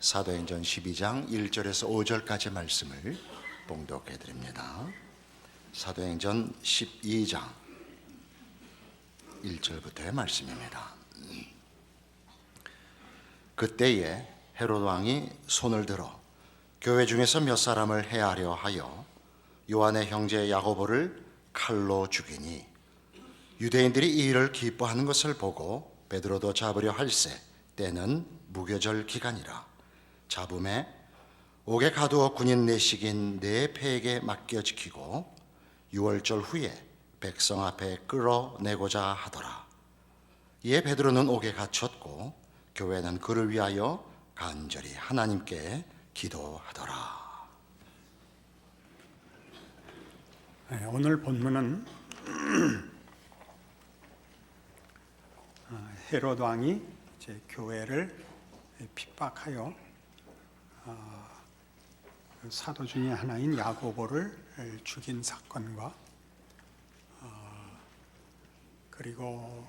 사도행전 12장 1절에서 5절까지 말씀을 봉독해 드립니다. 사도행전 12장 1절부터의 말씀입니다. 그때에 헤롯 왕이 손을 들어 교회 중에서 몇 사람을 해하려 하여 요한의 형제 야고보를 칼로 죽이니 유대인들이 이 일을 기뻐하는 것을 보고 베드로도 잡으려 할세 때는 무교절 기간이라. 잡음에 옥에 가두어 군인 내식인 네 패에게 맡겨 지키고 6월절 후에 백성 앞에 끌어내고자 하더라. 이에 베드로는 옥에 갇혔고 교회는 그를 위하여 간절히 하나님께 기도하더라. 오늘 본문은 헤롯 왕이 이제 교회를 핍박하여 사도 중에 하나인 야고보를 죽인 사건과 그리고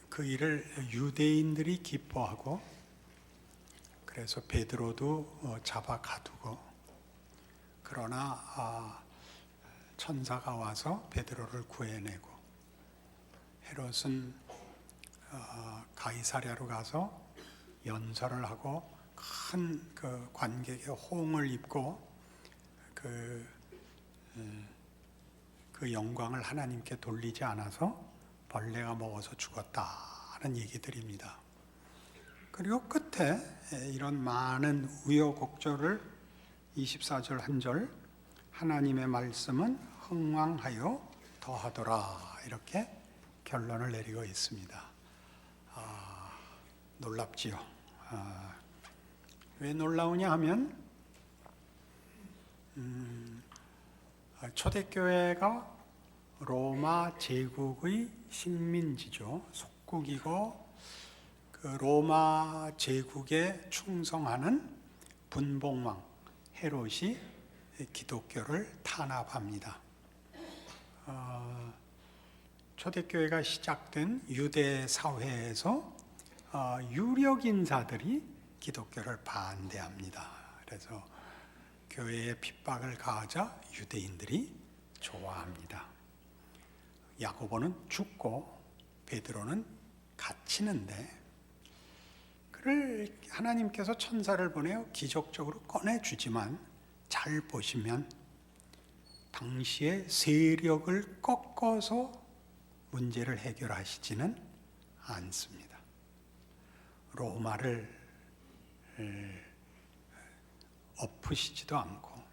그 일을 유대인들이 기뻐하고 그래서 베드로도 잡아 가두고 그러나 천사가 와서 베드로를 구해내고 헤롯은 가이사랴로 가서 연설을 하고 큰 그 관객의 호응을 입고 그 영광을 하나님께 돌리지 않아서 벌레가 먹어서 죽었다는 얘기들입니다. 그리고 끝에 이런 많은 우여곡절을 24절 한 절 하나님의 말씀은 흥왕하여 더하더라 이렇게 결론을 내리고 있습니다. 놀랍지요. 왜 놀라우냐 하면 초대교회가 로마 제국의 식민지죠. 속국이고 그 로마 제국에 충성하는 분봉왕 헤롯이 기독교를 탄압합니다. 초대교회가 시작된 유대 사회에서 유력 인사들이 기독교를 반대합니다. 그래서 교회에 핍박을 가하자 유대인들이 좋아합니다. 야고보는 죽고 베드로는 갇히는데 그를 하나님께서 천사를 보내어 기적적으로 꺼내주지만 잘 보시면 당시의 세력을 꺾어서 문제를 해결하시지는 않습니다. 로마를 엎으시지도 않고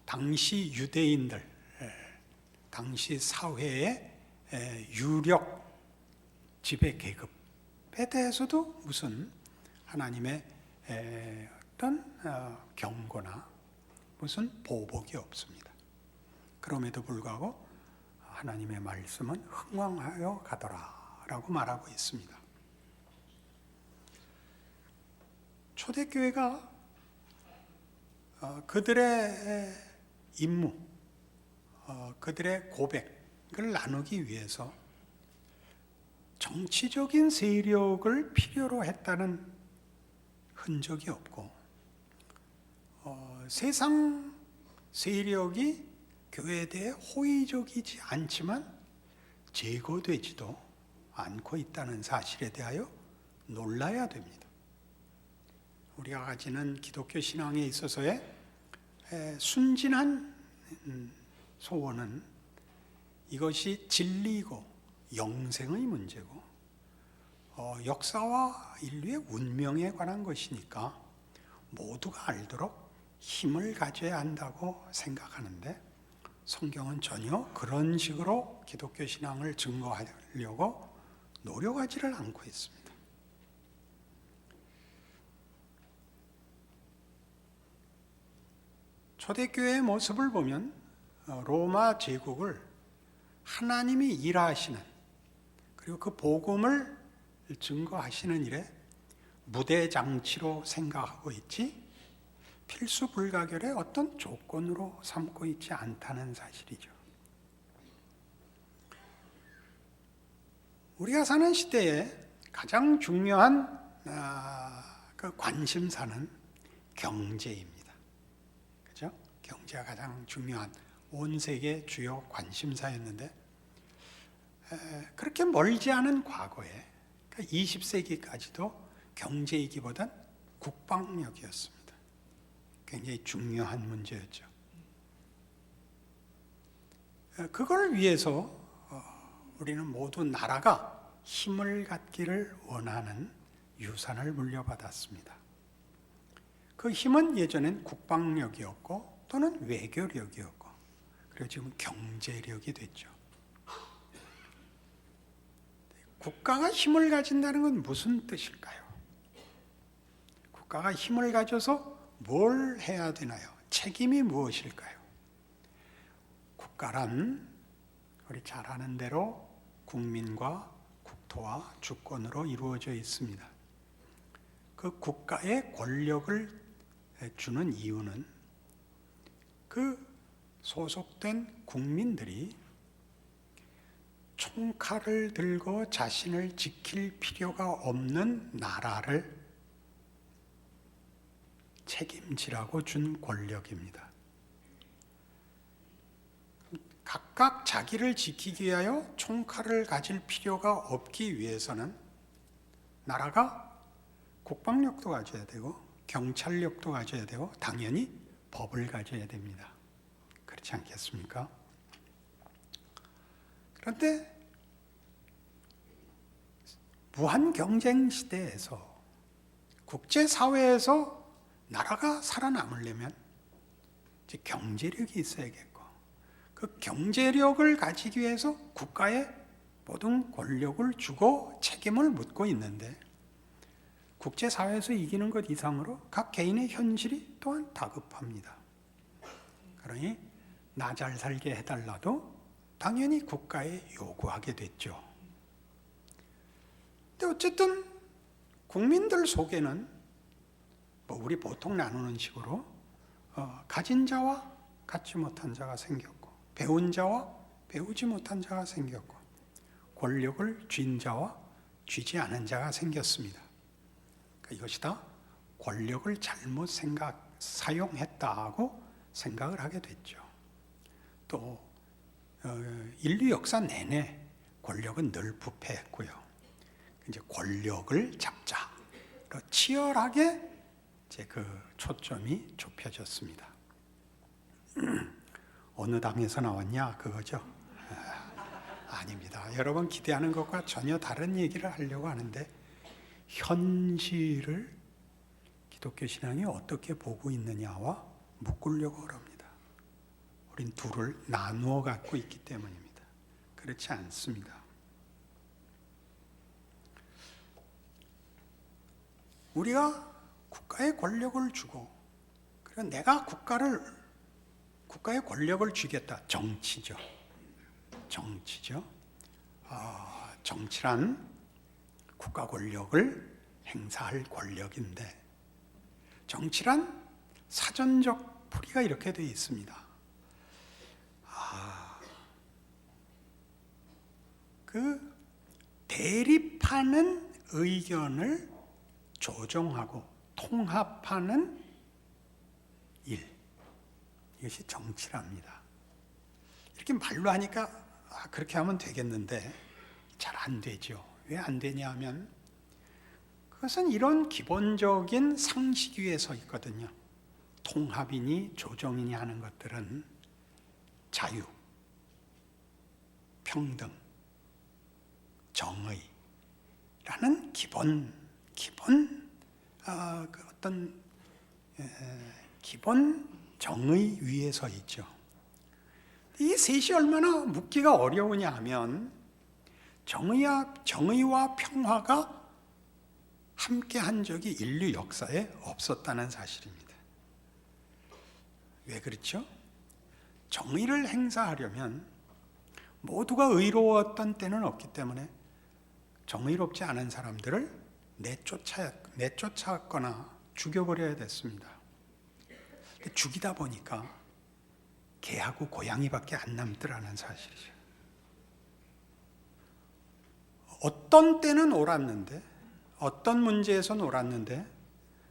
당시 유대인들, 당시 사회의 유력 지배 계급에 대해서도 무슨 하나님의 어떤 경고나 무슨 보복이 없습니다. 그럼에도 불구하고 하나님의 말씀은 흥왕하여 가더라 라고 말하고 있습니다. 초대교회가 그들의 임무, 그들의 고백을 나누기 위해서 정치적인 세력을 필요로 했다는 흔적이 없고 세상 세력이 교회에 대해 호의적이지 않지만 제거되지도 않고 있다는 사실에 대하여 놀라야 됩니다. 우리가 가지는 기독교 신앙에 있어서의 순진한 소원은 이것이 진리이고 영생의 문제고 역사와 인류의 운명에 관한 것이니까 모두가 알도록 힘을 가져야 한다고 생각하는데 성경은 전혀 그런 식으로 기독교 신앙을 증거하려고 노력하지를 않고 있습니다. 초대교회의 모습을 보면 로마 제국을 하나님이 일하시는 그리고 그 복음을 증거하시는 일에 무대 장치로 생각하고 있지 필수 불가결의 어떤 조건으로 삼고 있지 않다는 사실이죠. 우리가 사는 시대에 가장 중요한 그 관심사는 경제입니다. 그죠? 경제가 가장 중요한 온 세계 주요 관심사였는데 그렇게 멀지 않은 과거에 20세기까지도 경제이기보단 국방력이었습니다. 굉장히 중요한 문제였죠. 그걸 위해서 우리는 모두 나라가 힘을 갖기를 원하는 유산을 물려받았습니다. 그 힘은 예전엔 국방력이었고 또는 외교력이었고 그리고 지금 경제력이 됐죠. 국가가 힘을 가진다는 건 무슨 뜻일까요? 국가가 힘을 가져서 뭘 해야 되나요? 책임이 무엇일까요? 국가란 우리 잘 아는 대로 국민과 국토와 주권으로 이루어져 있습니다. 그 국가에 권력을 주는 이유는 그 소속된 국민들이 총칼을 들고 자신을 지킬 필요가 없는 나라를 책임지라고 준 권력입니다. 각각 자기를 지키기 위하여 총칼을 가질 필요가 없기 위해서는 나라가 국방력도 가져야 되고 경찰력도 가져야 되고 당연히 법을 가져야 됩니다. 그렇지 않겠습니까? 그런데 무한 경쟁 시대에서 국제사회에서 나라가 살아남으려면 이제 경제력이 있어야겠고 그 경제력을 가지기 위해서 국가에 모든 권력을 주고 책임을 묻고 있는데 국제사회에서 이기는 것 이상으로 각 개인의 현실이 또한 다급합니다. 그러니 나 잘 살게 해달라도 당연히 국가에 요구하게 됐죠. 근데 어쨌든 국민들 속에는 뭐 우리 보통 나누는 식으로 가진 자와 갖지 못한 자가 생겼고 배운 자와 배우지 못한 자가 생겼고 권력을 쥔 자와 쥐지 않은 자가 생겼습니다. 그러니까 이것이 다 권력을 잘못 사용했다고 생각을 하게 됐죠. 또 인류 역사 내내 권력은 늘 부패했고요. 이제 권력을 잡자. 치열하게 이제 그 초점이 좁혀졌습니다. 어느 당에서 나왔냐 그거죠? 아닙니다. 여러분 기대하는 것과 전혀 다른 얘기를 하려고 하는데 현실을 기독교 신앙이 어떻게 보고 있느냐와 묶으려고 합니다. 우린 둘을 나누어 갖고 있기 때문입니다. 그렇지 않습니다. 우리가 국가에 권력을 주고 그리고 내가 국가에 권력을 주겠다. 정치죠. 정치란 국가 권력을 행사할 권력인데 정치란 사전적 풀이가 이렇게 되어 있습니다. 그 대립하는 의견을 조정하고 통합하는 일, 이것이 정치랍니다. 이렇게 말로 하니까 그렇게 하면 되겠는데 잘 안 되죠. 왜 안 되냐 하면 그것은 이런 기본적인 상식 위에 서 있거든요. 통합이니 조정이니 하는 것들은 자유, 평등, 정의라는 기본 정의 위에 서 있죠. 이 셋이 얼마나 묻기가 어려우냐 하면 정의와 평화가 함께한 적이 인류 역사에 없었다는 사실입니다. 왜 그렇죠? 정의를 행사하려면 모두가 의로웠던 때는 없기 때문에 정의롭지 않은 사람들을 내쫓았거나 죽여버려야 됐습니다. 죽이다 보니까 개하고 고양이밖에 안 남더라는 사실이죠. 어떤 때는 옳았는데, 어떤 문제에선 옳았는데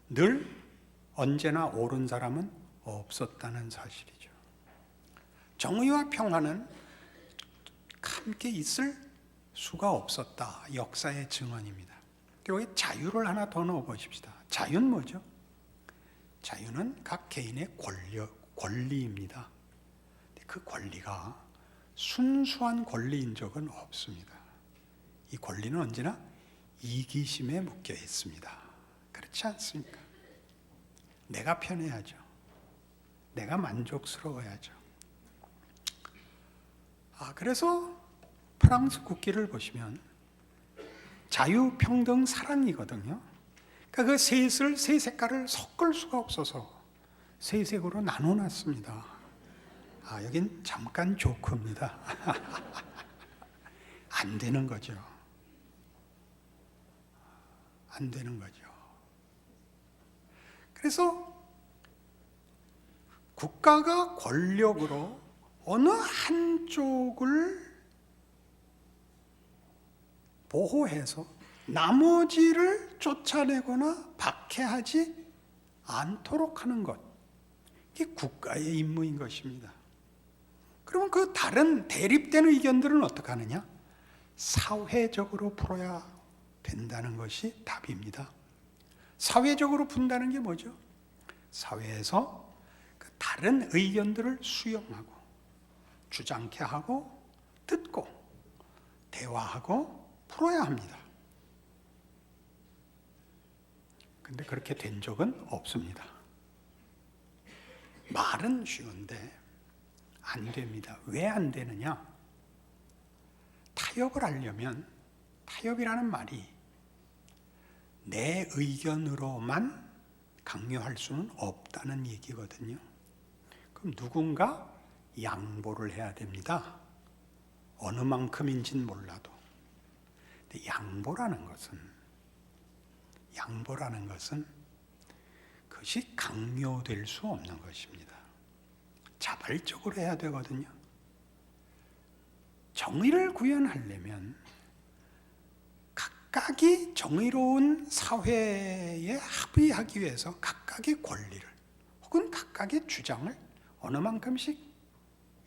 늘 언제나 옳은 사람은 없었다는 사실이죠. 정의와 평화는 함께 있을 수가 없었다. 역사의 증언입니다. 여기 자유를 하나 더 넣어 보십시다. 자유는 뭐죠? 자유는 각 개인의 권리입니다. 그 권리가 순수한 권리인 적은 없습니다. 이 권리는 언제나 이기심에 묶여 있습니다. 그렇지 않습니까? 내가 편해야죠. 내가 만족스러워야죠. 그래서 프랑스 국기를 보시면 자유, 평등, 사랑이거든요. 그러니까 그 셋을, 세 색깔을 섞을 수가 없어서 세 색으로 나눠놨습니다. 여긴 잠깐 조크입니다. 안 되는 거죠. 안 되는 거죠. 그래서 국가가 권력으로 어느 한쪽을 보호해서 나머지를 쫓아내거나 박해하지 않도록 하는 것, 이게 국가의 임무인 것입니다. 그러면 그 다른 대립된 의견들은 어떻게 하느냐? 사회적으로 풀어야 된다는 것이 답입니다. 사회적으로 푼다는 게 뭐죠? 사회에서 그 다른 의견들을 수용하고 주장케 하고 듣고 대화하고 풀어야 합니다. 근데 그렇게 된 적은 없습니다. 말은 쉬운데 안 됩니다. 왜 안 되느냐? 타협을 하려면, 타협이라는 말이 내 의견으로만 강요할 수는 없다는 얘기거든요. 그럼 누군가 양보를 해야 됩니다. 어느 만큼인지는 몰라도. 근데 양보라는 것은 그것이 강요될 수 없는 것입니다. 자발적으로 해야 되거든요. 정의를 구현하려면 각각이 정의로운 사회에 합의하기 위해서 각각의 권리를 혹은 각각의 주장을 어느 만큼씩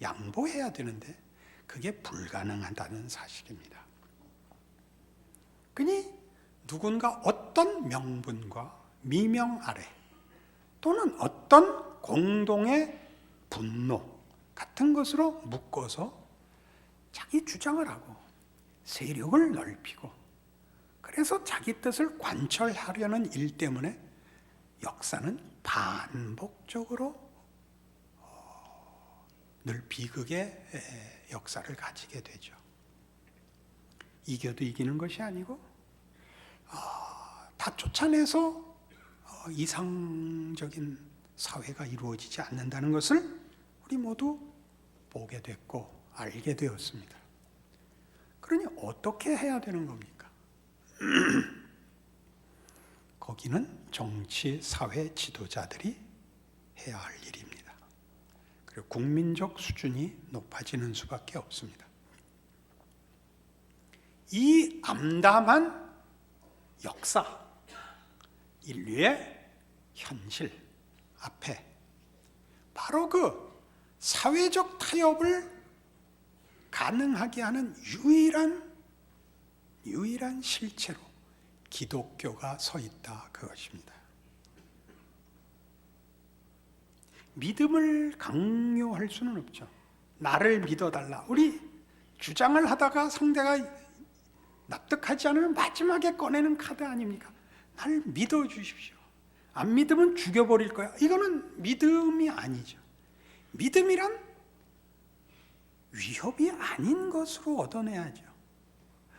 양보해야 되는데 그게 불가능하다는 사실입니다. 그니 누군가 어떤 명분과 미명 아래 또는 어떤 공동의 분노 같은 것으로 묶어서 자기 주장을 하고 세력을 넓히고 그래서 자기 뜻을 관철하려는 일 때문에 역사는 반복적으로 늘 비극의 역사를 가지게 되죠. 이겨도 이기는 것이 아니고 다 쫓아내서 이상적인 사회가 이루어지지 않는다는 것을 우리 모두 보게 됐고 알게 되었습니다. 그러니 어떻게 해야 되는 겁니까? 거기는 정치, 사회 지도자들이 해야 할 일입니다. 그리고 국민적 수준이 높아지는 수밖에 없습니다. 이 암담한 역사, 인류의 현실 앞에 바로 그 사회적 타협을 가능하게 하는 유일한 실체로 기독교가 서 있다, 그것입니다. 믿음을 강요할 수는 없죠. 나를 믿어달라. 우리 주장을 하다가 상대가 납득하지 않으면 마지막에 꺼내는 카드 아닙니까? 나를 믿어주십시오. 안 믿으면 죽여버릴 거야. 이거는 믿음이 아니죠. 믿음이란 위협이 아닌 것으로 얻어내야죠.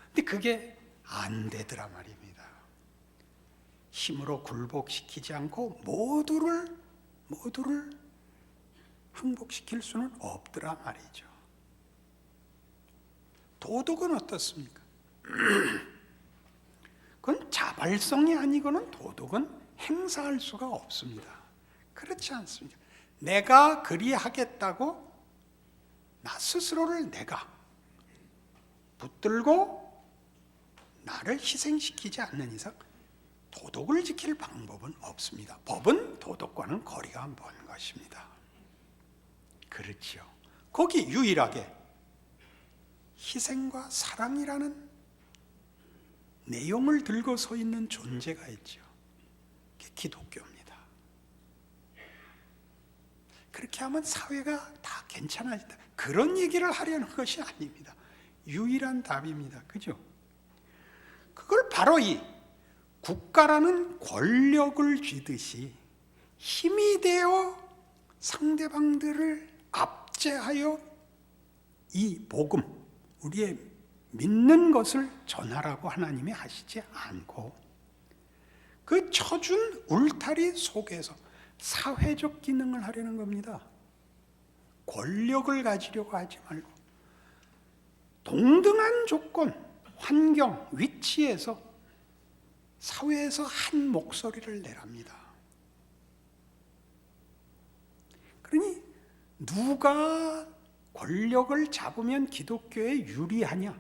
근데 그게 안 되더라 말입니다. 힘으로 굴복시키지 않고 모두를 항복시킬 수는 없더라 말이죠. 도덕은 어떻습니까? 그건 자발성이 아니고는 도덕은 행사할 수가 없습니다. 그렇지 않습니까? 내가 그리하겠다고 나 스스로를 내가 붙들고 나를 희생시키지 않는 이상 도덕을 지킬 방법은 없습니다. 법은 도덕과는 거리가 먼 것입니다. 그렇지요. 거기 유일하게 희생과 사랑이라는 내용을 들고 서 있는 존재가 있죠. 그게 기독교입니다. 그렇게 하면 사회가 다 괜찮아진다. 그런 얘기를 하려는 것이 아닙니다. 유일한 답입니다. 그죠? 그걸 바로 이 국가라는 권력을 쥐듯이 힘이 되어 상대방들을 압제하여 이 복음, 우리의 믿는 것을 전하라고 하나님이 하시지 않고 그 쳐준 울타리 속에서 사회적 기능을 하려는 겁니다. 권력을 가지려고 하지 말고 동등한 조건, 환경, 위치에서 사회에서 한 목소리를 내랍니다. 그러니 누가 권력을 잡으면 기독교에 유리하냐?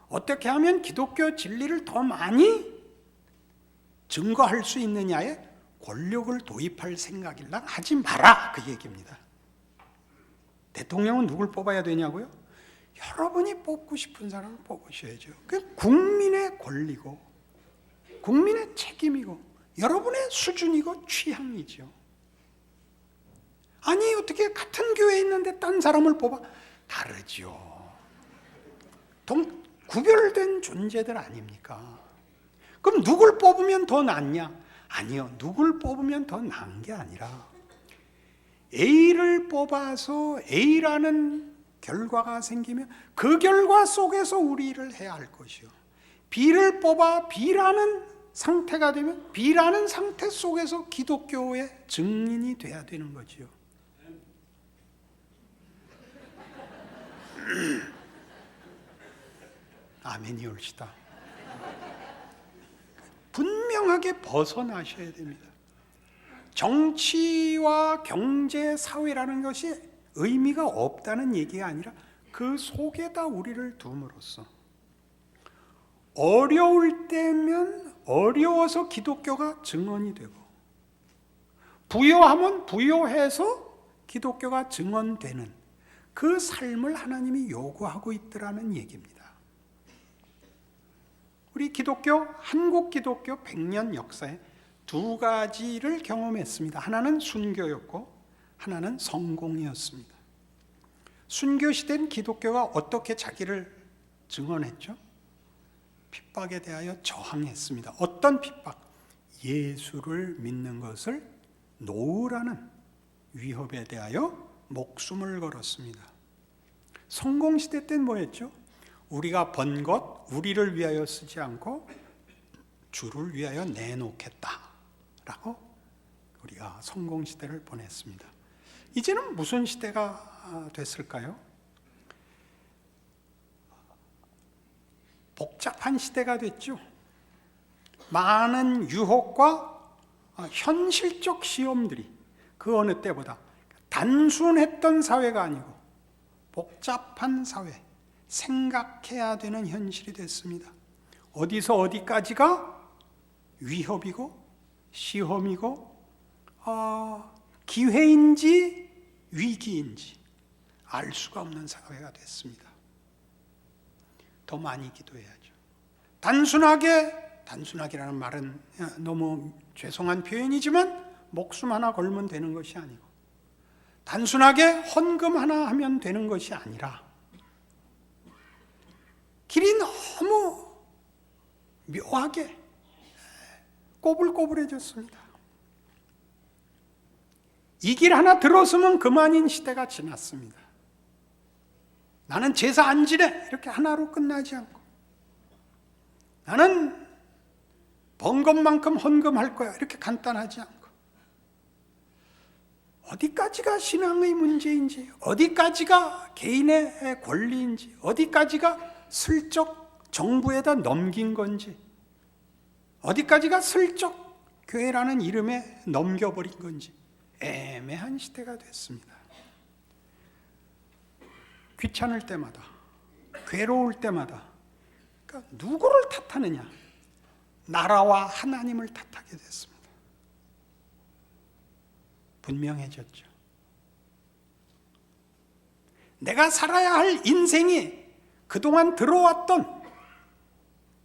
어떻게 하면 기독교 진리를 더 많이 증거할 수 있느냐에 권력을 도입할 생각일랑 하지 마라, 그 얘기입니다. 대통령은 누굴 뽑아야 되냐고요? 여러분이 뽑고 싶은 사람을 뽑으셔야죠. 그게 국민의 권리고 국민의 책임이고 여러분의 수준이고 취향이죠. 아니 어떻게 같은 교회에 있는데 딴 사람을 뽑아? 다르죠. 구별된 존재들 아닙니까? 그럼 누굴 뽑으면 더 낫냐? 아니요. 누굴 뽑으면 더 나은 게 아니라 A를 뽑아서 A라는 결과가 생기면 그 결과 속에서 우리 일을 해야 할 것이요. B를 뽑아 B라는 상태가 되면 B라는 상태 속에서 기독교의 증인이 돼야 되는 거지요. 아멘이 옳시다. 분명하게 벗어나셔야 됩니다. 정치와 경제, 사회라는 것이 의미가 없다는 얘기가 아니라 그 속에다 우리를 둠으로써 어려울 때면 어려워서 기독교가 증언이 되고 부요하면 부요해서 기독교가 증언되는 그 삶을 하나님이 요구하고 있더라는 얘기입니다. 우리 기독교, 한국 기독교 100년 역사에 두 가지를 경험했습니다. 하나는 순교였고 하나는 성공이었습니다. 순교 시대는 기독교가 어떻게 자기를 증언했죠? 핍박에 대하여 저항했습니다. 어떤 핍박? 예수를 믿는 것을 놓으라는 위협에 대하여 목숨을 걸었습니다. 성공 시대 때는 뭐였죠? 우리가 번 것 우리를 위하여 쓰지 않고 주를 위하여 내놓겠다라고 우리가 성공 시대를 보냈습니다. 이제는 무슨 시대가 됐을까요? 복잡한 시대가 됐죠. 많은 유혹과 현실적 시험들이 그 어느 때보다 단순했던 사회가 아니고 복잡한 사회, 생각해야 되는 현실이 됐습니다. 어디서 어디까지가 위협이고 시험이고 기회인지 위기인지 알 수가 없는 사회가 됐습니다. 더 많이 기도해야죠. 단순하게라는 말은 너무 죄송한 표현이지만 목숨 하나 걸면 되는 것이 아니고 단순하게 헌금 하나 하면 되는 것이 아니라 길이 너무 묘하게 꼬불꼬불해졌습니다. 이 길 하나 들어서면 그만인 시대가 지났습니다. 나는 제사 안 지내 이렇게 하나로 끝나지 않고 나는 번 것만큼 헌금할 거야 이렇게 간단하지 않고 어디까지가 신앙의 문제인지 어디까지가 개인의 권리인지 어디까지가 슬쩍 정부에다 넘긴 건지 어디까지가 슬쩍 교회라는 이름에 넘겨버린 건지 애매한 시대가 됐습니다. 귀찮을 때마다 괴로울 때마다 그러니까 누구를 탓하느냐? 나라와 하나님을 탓하게 됐습니다. 분명해졌죠. 내가 살아야 할 인생이 그동안 들어왔던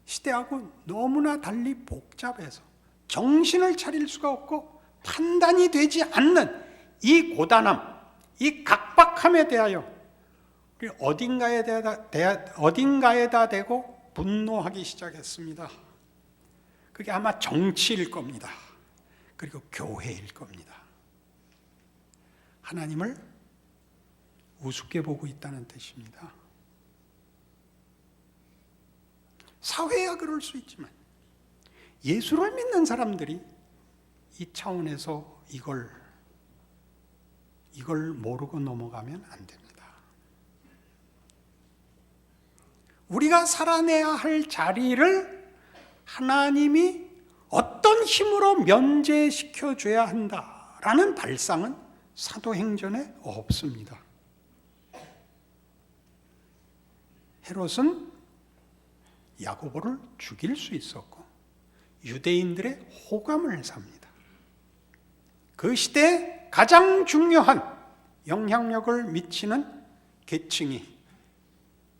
시대하고 너무나 달리 복잡해서 정신을 차릴 수가 없고 판단이 되지 않는 이 고단함, 이 각박함에 대하여 우리 어딘가에다 대고 분노하기 시작했습니다. 그게 아마 정치일 겁니다. 그리고 교회일 겁니다. 하나님을 우습게 보고 있다는 뜻입니다. 사회야 그럴 수 있지만 예수를 믿는 사람들이 이 차원에서 이걸 모르고 넘어가면 안 됩니다. 우리가 살아내야 할 자리를 하나님이 어떤 힘으로 면제시켜 줘야 한다라는 발상은 사도행전에 없습니다. 헤롯은 야고보를 죽일 수 있었고 유대인들의 호감을 삽니다. 그 시대에 가장 중요한 영향력을 미치는 계층이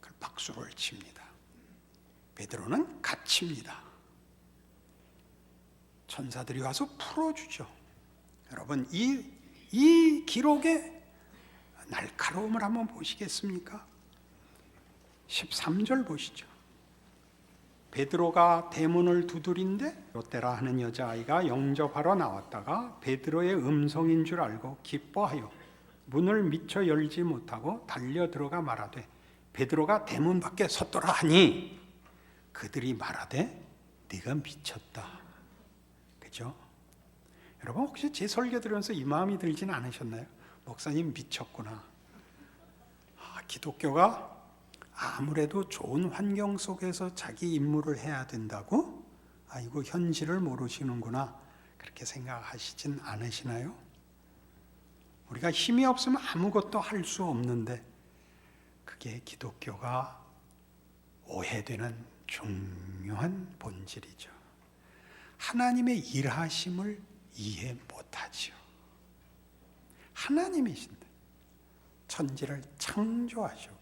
그 박수를 칩니다. 베드로는 갇힙니다. 천사들이 와서 풀어주죠. 여러분 이 기록의 날카로움을 한번 보시겠습니까? 13절 보시죠. 베드로가 대문을 두드린데 롯데라 하는 여자아이가 영접하러 나왔다가 베드로의 음성인 줄 알고 기뻐하여 문을 미처 열지 못하고 달려 들어가 말하되 베드로가 대문 밖에 섰더라 하니 그들이 말하되 네가 미쳤다. 그죠? 여러분 혹시 제 설교 들으면서 이 마음이 들진 않으셨나요? 목사님 미쳤구나. 기독교가 아무래도 좋은 환경 속에서 자기 임무를 해야 된다고? 이거 현실을 모르시는구나. 그렇게 생각하시진 않으시나요? 우리가 힘이 없으면 아무것도 할 수 없는데 그게 기독교가 오해되는 중요한 본질이죠. 하나님의 일하심을 이해 못하지요. 하나님이신데 천지를 창조하시고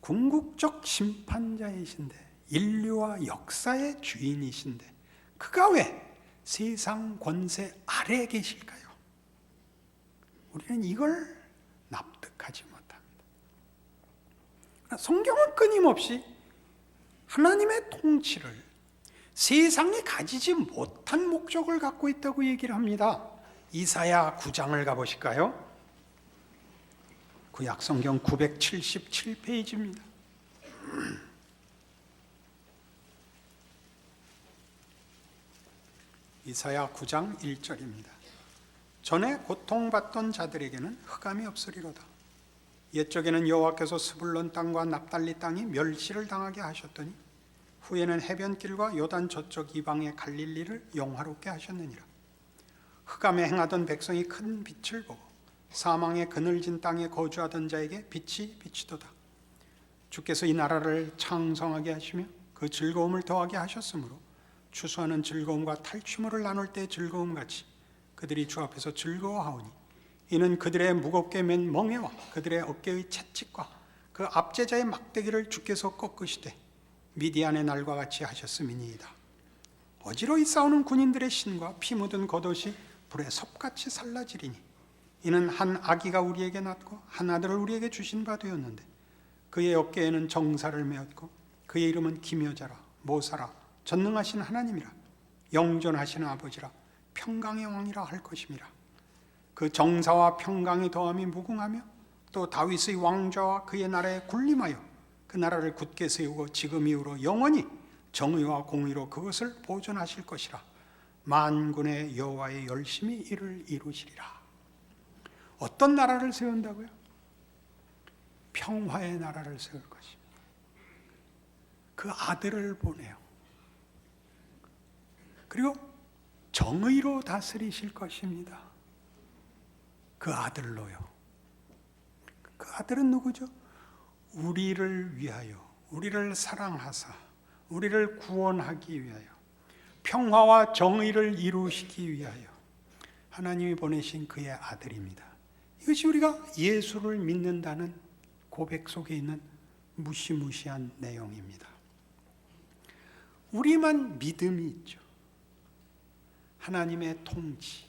궁극적 심판자이신데 인류와 역사의 주인이신데 그가 왜 세상 권세 아래에 계실까요? 우리는 이걸 납득하지 못합니다. 성경은 끊임없이 하나님의 통치를 세상이 가지지 못한 목적을 갖고 있다고 얘기를 합니다. 이사야 9장을 가보실까요? 구약성경 977페이지입니다. 이사야 9장 1절입니다. 전에 고통받던 자들에게는 흑암이 없으리로다. 옛적에는 여호와께서 스불론 땅과 납달리 땅이 멸시를 당하게 하셨더니 후에는 해변길과 요단 저쪽 이방의 갈릴리를 영화롭게 하셨느니라. 흑암에 행하던 백성이 큰 빛을 보고 사망의 그늘진 땅에 거주하던 자에게 빛이 비치도다. 주께서 이 나라를 창성하게 하시며 그 즐거움을 더하게 하셨으므로 추수하는 즐거움과 탈취물을 나눌 때의 즐거움같이 그들이 주 앞에서 즐거워하오니 이는 그들의 무겁게 맨 멍에와 그들의 어깨의 채찍과 그 압제자의 막대기를 주께서 꺾으시되 미디안의 날과 같이 하셨음이니이다. 어지러이 싸우는 군인들의 신과 피 묻은 겉옷이 불에 섭같이 살라지리니 이는 한 아기가 우리에게 낳고 한 아들을 우리에게 주신 바 되었는데 그의 어깨에는 정사를 메었고 그의 이름은 기묘자라 모사라 전능하신 하나님이라 영존하시는 아버지라 평강의 왕이라 할 것임이라. 그 정사와 평강이 더함이 무궁하며 또 다윗의 왕좌와 그의 나라에 군림하여 그 나라를 굳게 세우고 지금 이후로 영원히 정의와 공의로 그것을 보존하실 것이라. 만군의 여호와의 열심히 이를 이루시리라. 어떤 나라를 세운다고요? 평화의 나라를 세울 것입니다. 그 아들을 보내요. 그리고 정의로 다스리실 것입니다. 그 아들로요. 그 아들은 누구죠? 우리를 위하여, 우리를 사랑하사 우리를 구원하기 위하여 평화와 정의를 이루시기 위하여 하나님이 보내신 그의 아들입니다. 이것이 우리가 예수를 믿는다는 고백 속에 있는 무시무시한 내용입니다. 우리만 믿음이 있죠. 하나님의 통치,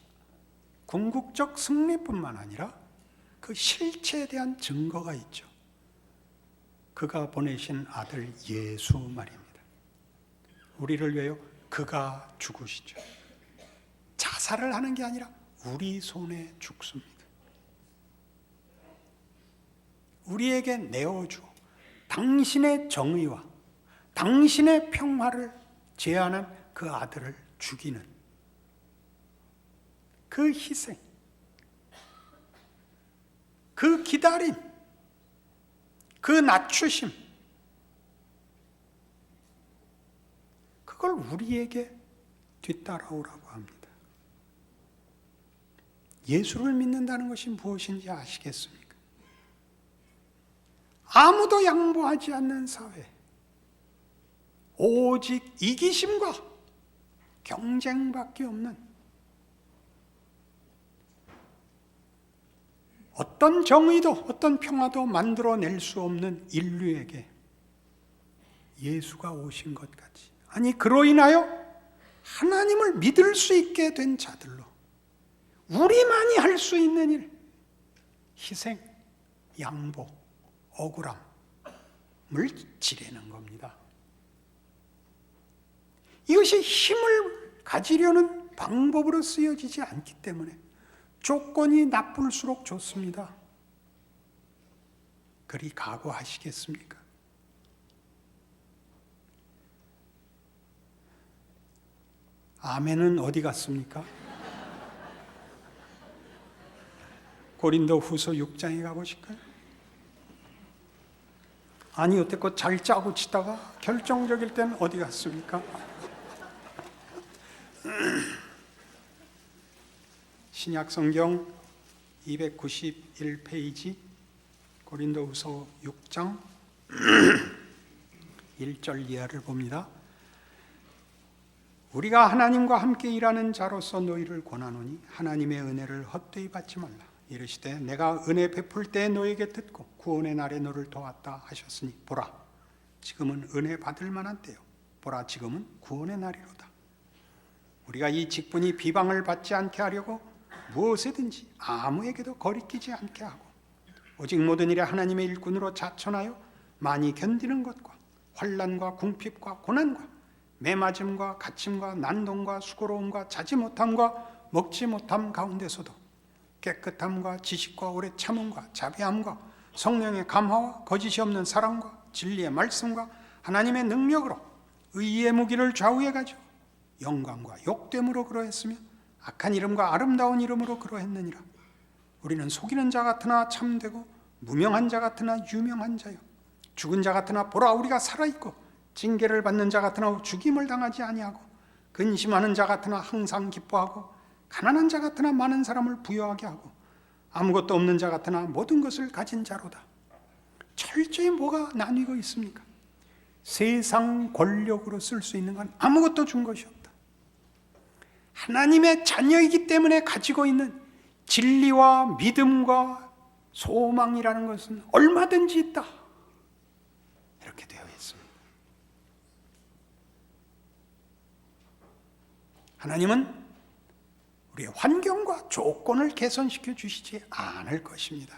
궁극적 승리뿐만 아니라 그 실체에 대한 증거가 있죠. 그가 보내신 아들 예수 말입니다. 우리를 위하여 그가 죽으시죠. 자살을 하는 게 아니라 우리 손에 죽습니다. 우리에게 내어주어 당신의 정의와 당신의 평화를 제안한 그 아들을 죽이는 그 희생, 그 기다림, 그 낮추심, 그걸 우리에게 뒤따라오라고 합니다. 예수를 믿는다는 것이 무엇인지 아시겠습니까? 아무도 양보하지 않는 사회, 오직 이기심과 경쟁밖에 없는, 어떤 정의도 어떤 평화도 만들어낼 수 없는 인류에게 예수가 오신 것 같이, 아니 그로 인하여 하나님을 믿을 수 있게 된 자들로 우리만이 할 수 있는 일, 희생, 양보, 억울함을 지르는 겁니다. 이것이 힘을 가지려는 방법으로 쓰여지지 않기 때문에 조건이 나쁠수록 좋습니다. 그리 각오하시겠습니까? 아멘은 어디 갔습니까? 고린도 후서 6장에 가보실까요? 아니 여태껏 잘 짜고 치다가 결정적일 때는 어디 갔습니까? 신약성경 291페이지 고린도후서 6장 1절 이하를 봅니다. 우리가 하나님과 함께 일하는 자로서 너희를 권하노니 하나님의 은혜를 헛되이 받지 말라. 이르시되 내가 은혜 베풀 때 너에게 듣고 구원의 날에 너를 도왔다 하셨으니 보라 지금은 은혜 받을 만한 때요 보라 지금은 구원의 날이로다. 우리가 이 직분이 비방을 받지 않게 하려고 무엇이든지 아무에게도 거리끼지 않게 하고 오직 모든 일에 하나님의 일꾼으로 자천하여 많이 견디는 것과 환난과 궁핍과 고난과 매맞음과 갇힘과 난동과 수고로움과 자지 못함과 먹지 못함 가운데서도 깨끗함과 지식과 오래 참음과 자비함과 성령의 감화와 거짓이 없는 사랑과 진리의 말씀과 하나님의 능력으로 의의 무기를 좌우해 가지고 영광과 욕됨으로 그러했으며 악한 이름과 아름다운 이름으로 그러했느니라. 우리는 속이는 자 같으나 참되고 무명한 자 같으나 유명한 자요 죽은 자 같으나 보라 우리가 살아있고 징계를 받는 자 같으나 죽임을 당하지 아니하고 근심하는 자 같으나 항상 기뻐하고 가난한 자 같으나 많은 사람을 부유하게 하고 아무것도 없는 자 같으나 모든 것을 가진 자로다. 철저히 뭐가 나뉘고 있습니까? 세상 권력으로 쓸 수 있는 건 아무것도 준 것이 없다. 하나님의 자녀이기 때문에 가지고 있는 진리와 믿음과 소망이라는 것은 얼마든지 있다. 이렇게 되어 있습니다. 하나님은 우리의 환경과 조건을 개선시켜 주시지 않을 것입니다.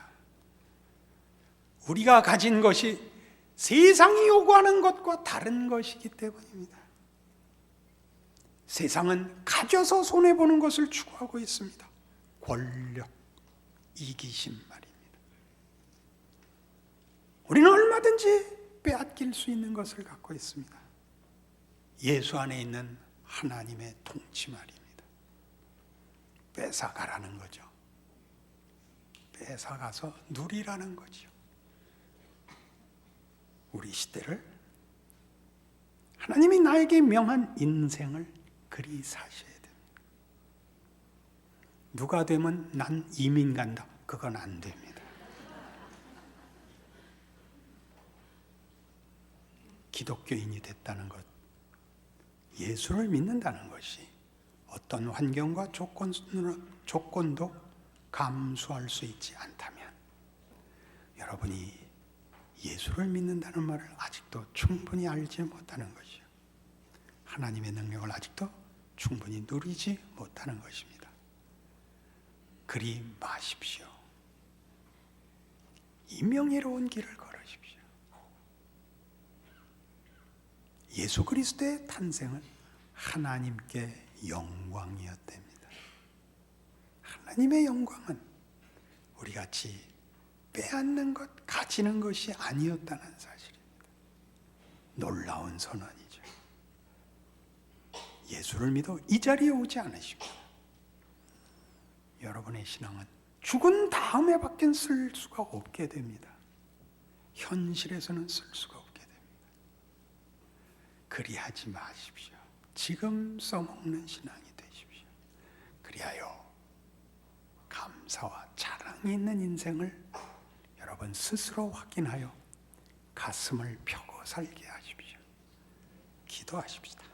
우리가 가진 것이 세상이 요구하는 것과 다른 것이기 때문입니다. 세상은 가져서 손해보는 것을 추구하고 있습니다. 권력, 이기심 말입니다. 우리는 얼마든지 빼앗길 수 있는 것을 갖고 있습니다. 예수 안에 있는 하나님의 통치 말입니다. 뺏어가라는 거죠. 뺏어가서 누리라는 거죠. 우리 시대를 하나님이 나에게 명한 인생을 그리 사셔야 됩니다. 누가 되면 난 이민 간다. 그건 안 됩니다. 기독교인이 됐다는 것, 예수를 믿는다는 것이 어떤 환경과 조건도 감수할 수 있지 않다면 여러분이 예수를 믿는다는 말을 아직도 충분히 알지 못하는 것이요, 하나님의 능력을 아직도 충분히 누리지 못하는 것입니다. 그리 마십시오. 이 명예로운 길을 걸으십시오. 예수 그리스도의 탄생은 하나님께 영광이었답니다. 하나님의 영광은 우리 같이 빼앗는 것, 가지는 것이 아니었다는 사실입니다. 놀라운 선언이죠. 예수를 믿어 이 자리에 오지 않으십니다. 여러분의 신앙은 죽은 다음에 밖엔 쓸 수가 없게 됩니다. 현실에서는 쓸 수가 없게 됩니다. 그리하지 마십시오. 지금 써먹는 신앙이 되십시오. 그리하여 감사와 자랑이 있는 인생을 여러분 스스로 확인하여 가슴을 펴고 살게 하십시오. 기도하십시다.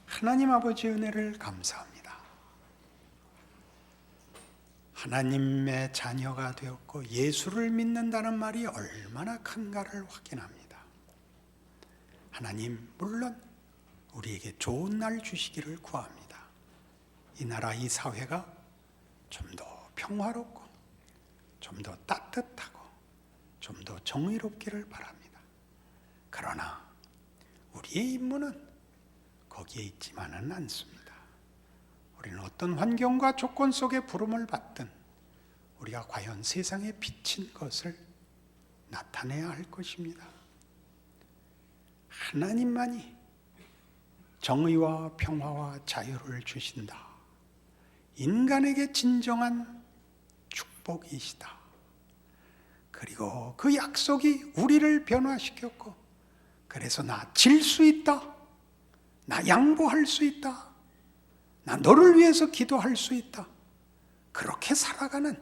하나님 아버지의 은혜를 감사합니다. 하나님의 자녀가 되었고 예수를 믿는다는 말이 얼마나 큰가를 확인합니다. 하나님, 물론 우리에게 좋은 날 주시기를 구합니다. 이 나라, 이 사회가 좀 더 평화롭고 좀 더 따뜻하고 좀 더 정의롭기를 바랍니다. 그러나 우리의 임무는 거기에 있지만은 않습니다. 우리는 어떤 환경과 조건 속에 부름을 받든 우리가 과연 세상에 비친 것을 나타내야 할 것입니다. 하나님만이 정의와 평화와 자유를 주신다. 인간에게 진정한 축복이시다. 그리고 그 약속이 우리를 변화시켰고, 그래서 나 질 수 있다. 나 양보할 수 있다. 나 너를 위해서 기도할 수 있다. 그렇게 살아가는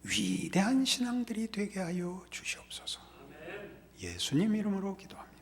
위대한 신앙들이 되게 하여 주시옵소서. 예수님 이름으로 기도합니다.